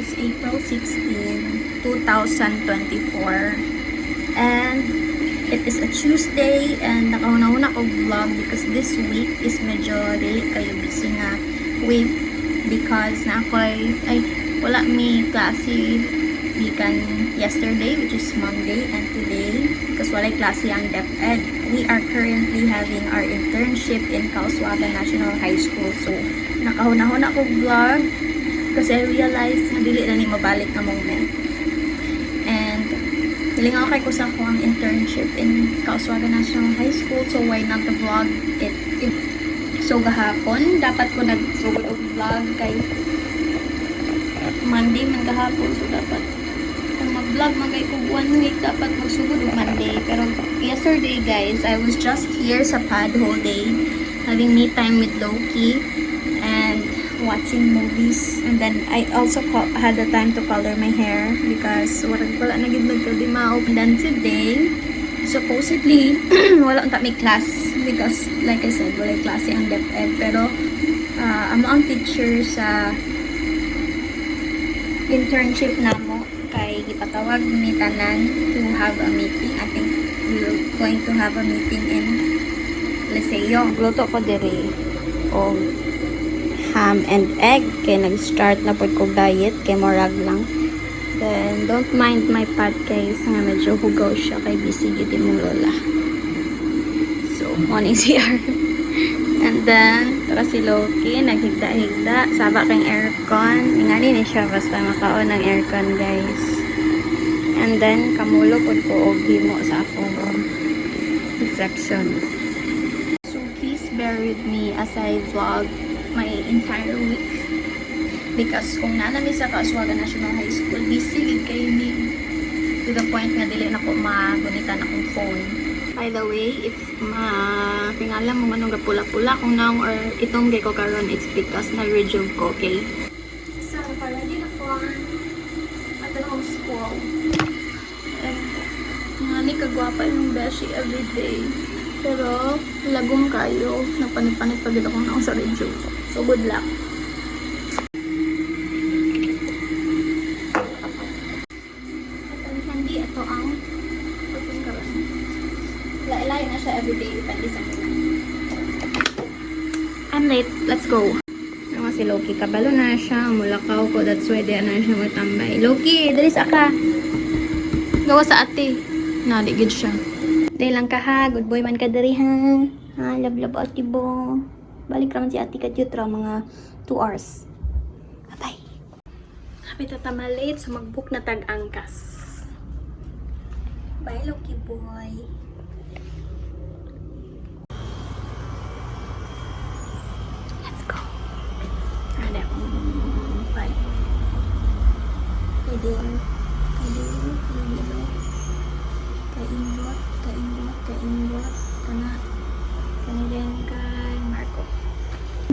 is April 16, 2024. And it is a Tuesday and nakauna-una ko vlog because this week is medyo dili kayo busy nga week because na ako ay wala mi klase gikan yesterday, which is Monday, and today because wala klase ang DepEd. We are currently having our internship in Kauswagan National High School. So nakahuna-huna ko vlog kasi I realized na dili na ni mabalik na moment. And hilingaw kay ko sa akong internship in Kauswagan National High School, so why not the vlog it. So gahapon dapat ko nagsugod og vlog kay Monday man gahapon, so dapat kung mag-vlog magay ko 1 week dapat magsugod og Monday. Pero yesterday guys, I was just here sa pad whole day having me time with Loki and watching movies, and then I also had the time to color my hair because wala na gid nagkadimaw. And then today supposedly wala unta may class because like I said wala klase ang DepEd, pero amo ang teacher sa internship namo kay gipatawag ni tanan to have a meeting. I think we're going to have a meeting in Liceo. Gluto ko diri og ham and egg kay nag-start na pod ko diet kay morag lang. Then don't mind my pot guys nga medyo hugaw siya kay busy gid imong lola. So morning CR. And then tara si Loki naghigda-higda saba kang aircon. Ingani ni siya basta makaon ng aircon guys. And then kamulo pod ko og himo sa akong section. So please bear with me as I vlog my entire week because kung nanami sa Kauswagan National High School, busy gid kayo ni to the point nga dili na ko magunitan akong phone. By the way, if tingala mo manong gapula-pula kung naong or itong gay ko karon, it's because na-rejuve ko, okay? So, para din ako at akong school. And nga ni kagwapa yung beshi everyday. Pero, lagong kayo. Nagpanit-panit pa dito kung naong sa rejuve ko. So, good luck. Hindi, ito ang pagkakaroon. Lailay na siya everyday. Pwede sa nila. I'm late. Let's go. Ano si Loki? Kabalo na siya. Mulakaw ko. That's why di na siya matambay. Loki, dali sa ka. Gawa sa ate. Naligid siya. Dali lang ka ha. Good boy man ka dari ha. Ha, love ate bo. Balik naman si ate ka dito mga 2 hours. Bye. Happy tatama late. So mag-book na tag-angkas. Bye Loki boy. Kainbot kana kanilin kay Marco.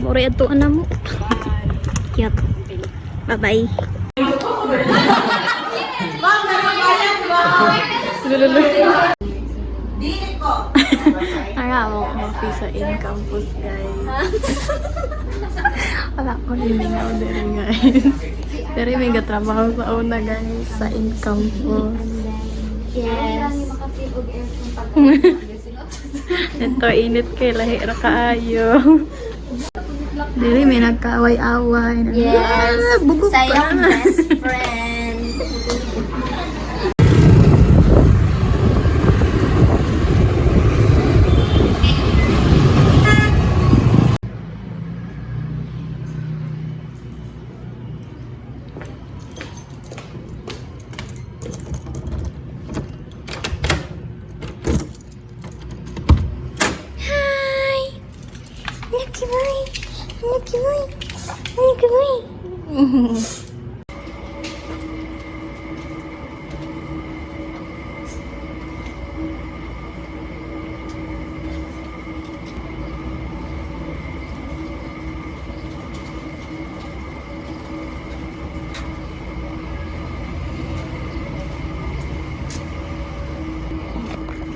Bore ato ana mo. Cute. Bye-bye. Ara mo ko sa in-campus guys. Wala ko hiningaw diri guys. Diri may gatrabaho sa una guys sa in-campus. Yes. Ito init kay lahi ra kaayo. Dili may nagkaaway-away. Yes. Bugok Sayang pa. best friend. Lucky boy. Lucky boy.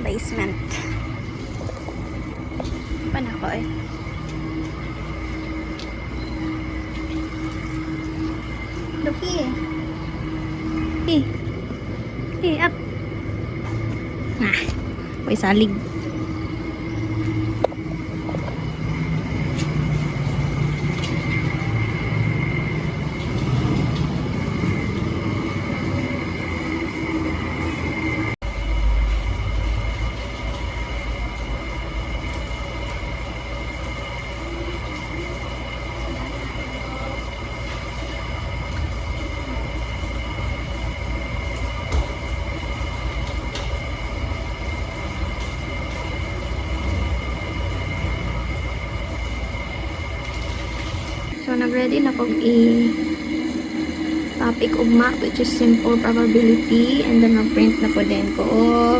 Basement. Panako eh. Lucky. Eh. Eh, up. Nah. May salig. So, nag-ready na kong topic ugma, which is simple probability. And then, mag-print na po din ko og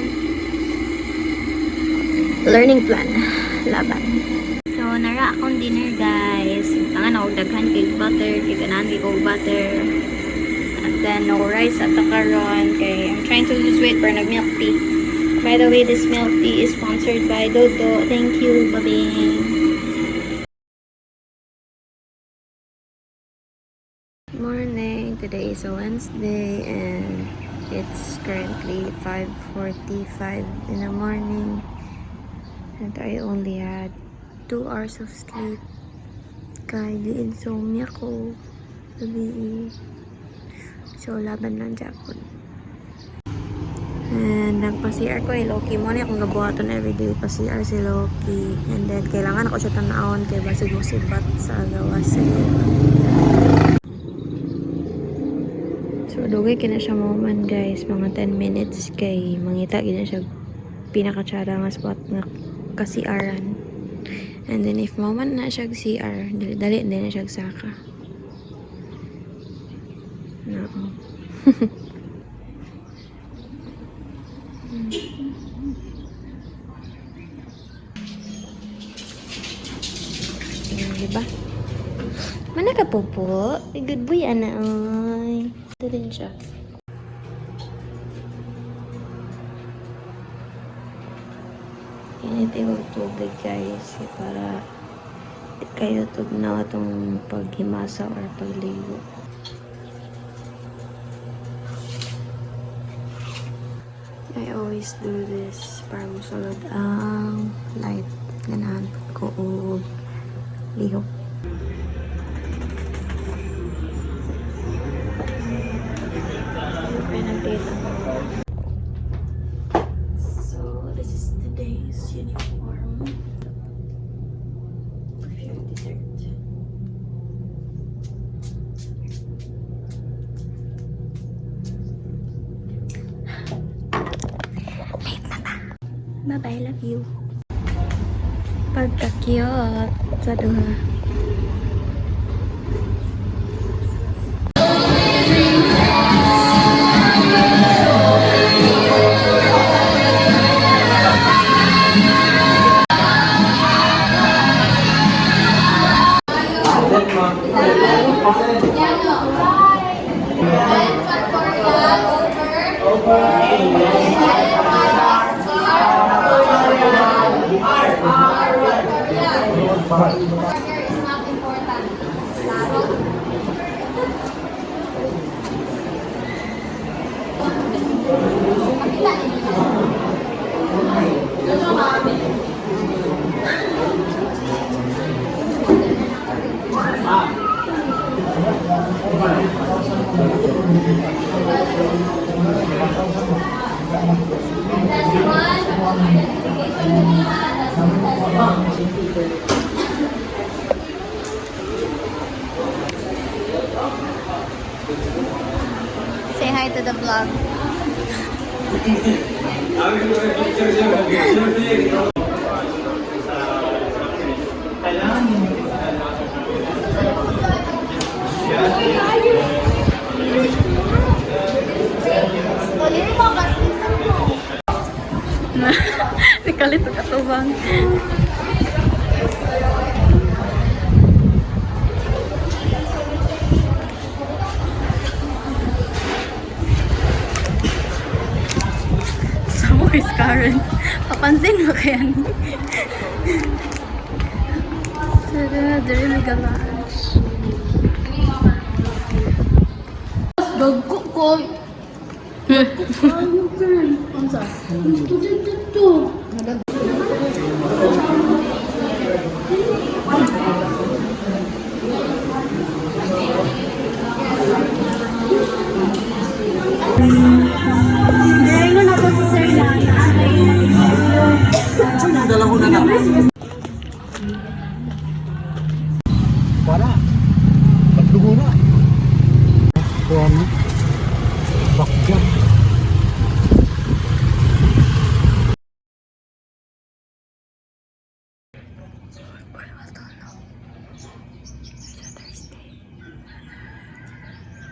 learning plan. Laban. So, nara akong dinner, guys. Tangan ako daghan kay butter, kay ganahan kay kog butter. And then, no rice at takaron. Kay, I'm trying to lose weight for nag-milk tea. By the way, this milk tea is sponsored by Dodo. Thank you, babing. Morning. Today is a Wednesday and it's currently 5:45 in the morning and I only had 2 hours of sleep. Kaya di insomnia ko gabi. So laban lang Japon. And nagpa-CR ko Loki mo na akong gabuhaton everyday pa-CR si Loki. And then kailangan ako siya tanawon kay basig mo sibat sa gawas. So, dugay kina siya moment guys, mga 10 minutes kay mangita gina siya pinakatsara nga spot nga ka-CR-an. And then if moment na siya CR, dali din na siya saka. No. Diba? Mana ka po? Good boy, ana. Ay. Ito din siya. Init yung tubig, guys. Para di kayo tugnaw itong paghimasa or pagligo. I always do this para musulod ang light. Ganahan ko o lihok. So this is today's uniform. Pure dessert. Bye bye, love you. Pagka-cute sa duha. Say hi to the vlog. Kalit ka to bang? So is Karen. Papansin mo kaya ni? Tara, dali mega lunch. Dagko ko. Para. Pagdugo na. Kuha mo. Bakjak.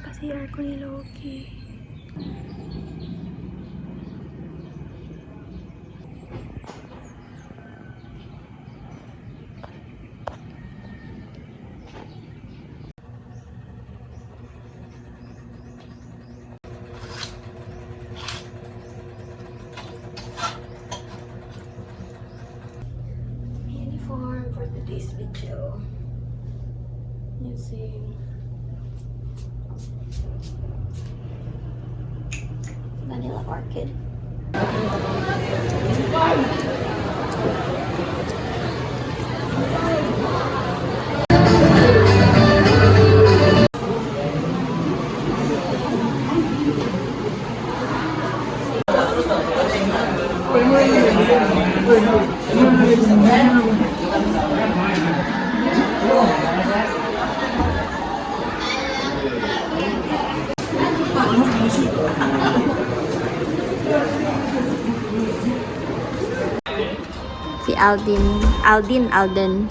Kasi aircon ni Loki. Uniform for today's video. Using Vanilla Orchid. Si Alden.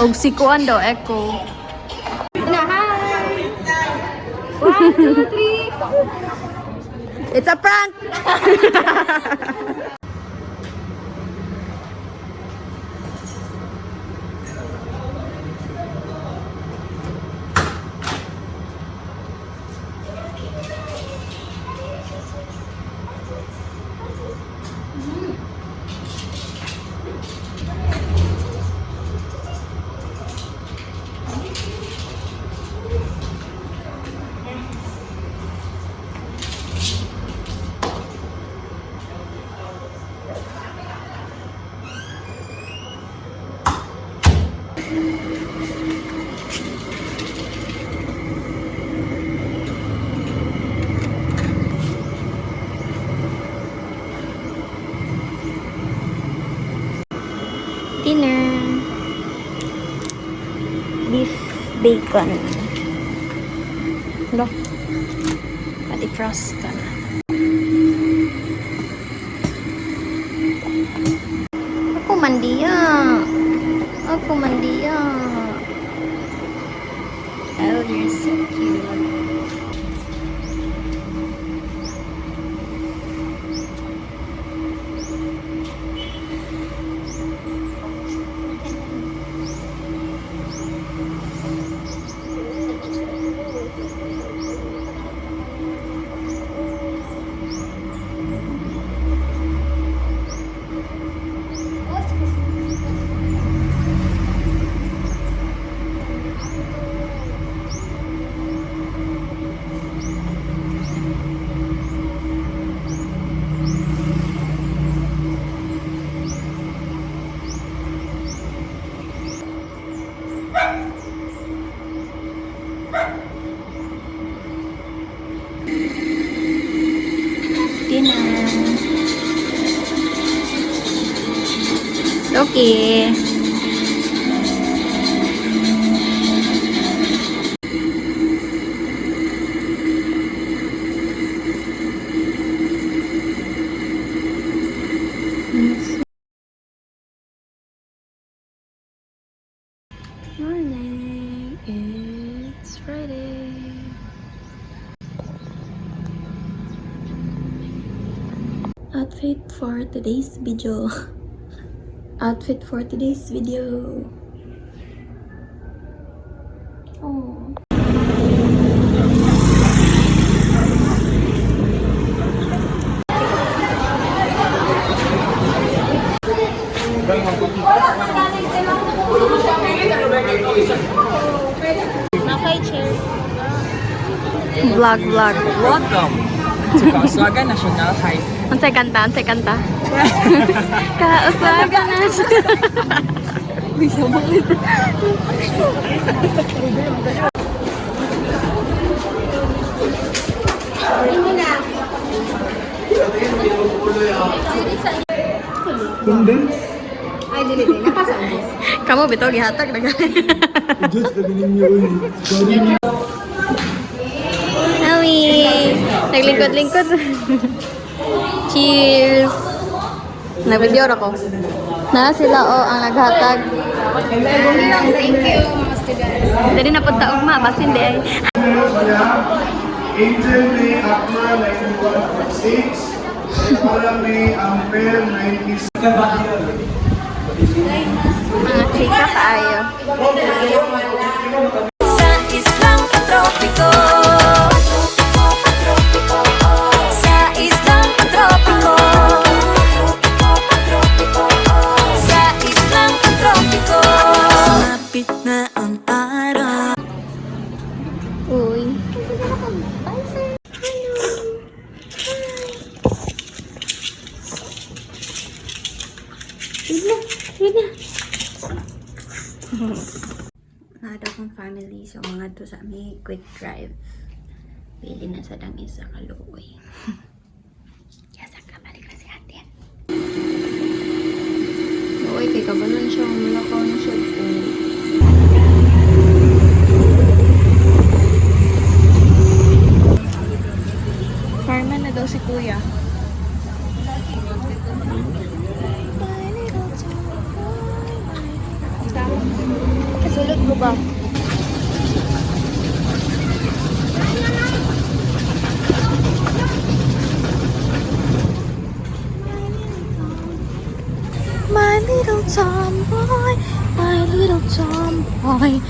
Og si Kuan daw, Echo. Na, hi! 1, 2, 3. It's a prank! Dinner. Beef bacon. Look. Pati frost ka na. Ako mandiya. Oh, you're so cute. Dinner. Okay. Morning. It's Friday. Outfit for today's video. Oh. Nakay chair. Vlog. Welcome to Kauswagan National High School. Unsay kanta? Kauswagan na siya. Bisa banget. Condense? Ay, dili. Napasang mo. Kamu betul gihatag na Just the ninyo yun. Hawi! Naglingkod-lingkod. Cheers! Nag-video ako. Na sila ang naghatag. Thank you, mga students. Dali na punta ugma, basin di ay. Angel May Akma 91.6, Paula May Ampere 96. Mga chika kaayo. Sa islang tropiko. Sa islang tropiko. Sa islang tropiko. Sumapit na ang araw. Uy. Nada akong family, so mga to sa may quick drive. Pili na sa dang isa kaluoy. Yasa ka, balik na si ate. Uy, kay kabalan siya. Malakaw na siya. Farman na daw si kuya. Kasulot mo ba? My little tomboy, my little tomboy.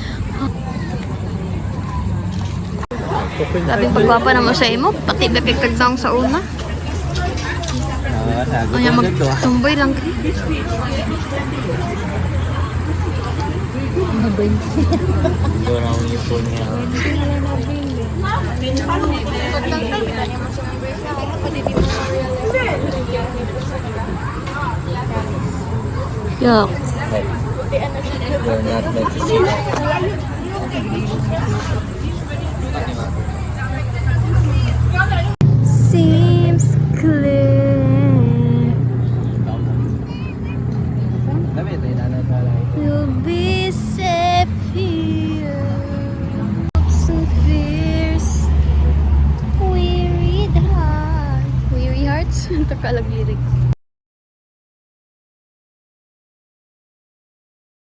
Labing pagwapa naman sa imo, pati bepekag daw sa una. Ay, magtumboy lang kayo. Yuck. We're not meant to see that. Seems clear you'll be safe here. Hopes and fears, weary hearts. Takalag lyrics.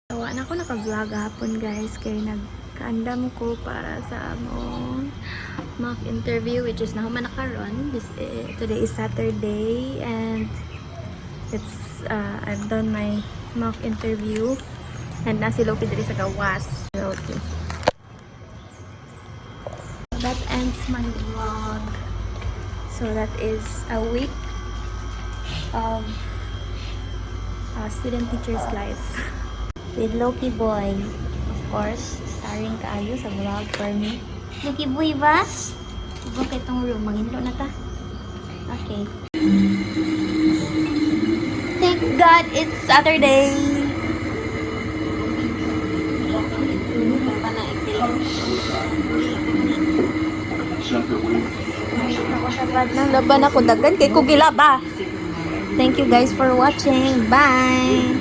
Tawa na ako naka-vlog hapon guys, kaya nagkaandam ko para sa among mock interview, which is nahuman nakaron. Today is Saturday and it's I've done my mock interview and nasi Loki diri sa gawas. Loki. That ends my vlog. So that is a week of student teacher's life with Loki Boy, of course, starring kaayo sa vlog for me. Loki Boy ba? Ibang kay itong room. Manginlo na ta. Okay. Thank God it's Saturday. Laban ako dagan kay kugila ba. Thank you guys for watching. Bye.